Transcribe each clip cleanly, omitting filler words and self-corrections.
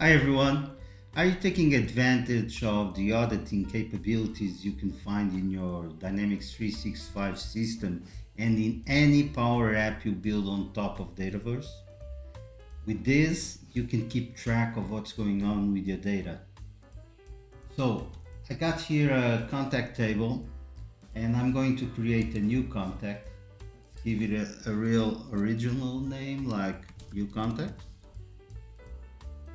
Hi everyone. Are you taking advantage of the auditing capabilities you can find in your Dynamics 365 system and in any Power App you build on top of Dataverse? With this, you can keep track of what's going on with your data. So, I got here a contact table and I'm going to create a new contact. Give it a real original name like new contact.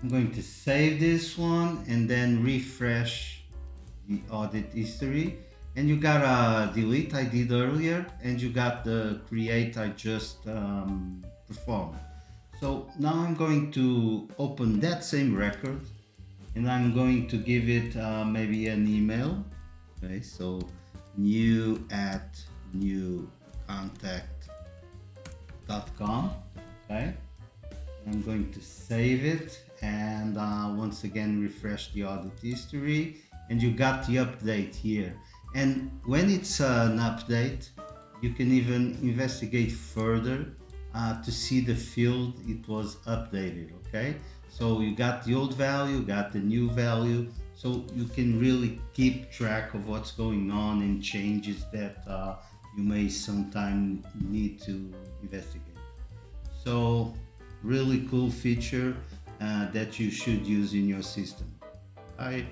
I'm going to save this one and then refresh the audit history. And you got a delete I did earlier, and you got the create I just performed. So now I'm going to open that same record and I'm going to give it maybe an email. Okay, so new at newcontact.com. Okay. I'm going to save it and once again refresh the audit history, and you got the update here. And when it's an update, you can even investigate further to see the field it was updated. Okay, so you got the old value, got the new value, so you can really keep track of what's going on and changes that you may sometime need to investigate. So really cool feature that you should use in your system. Bye.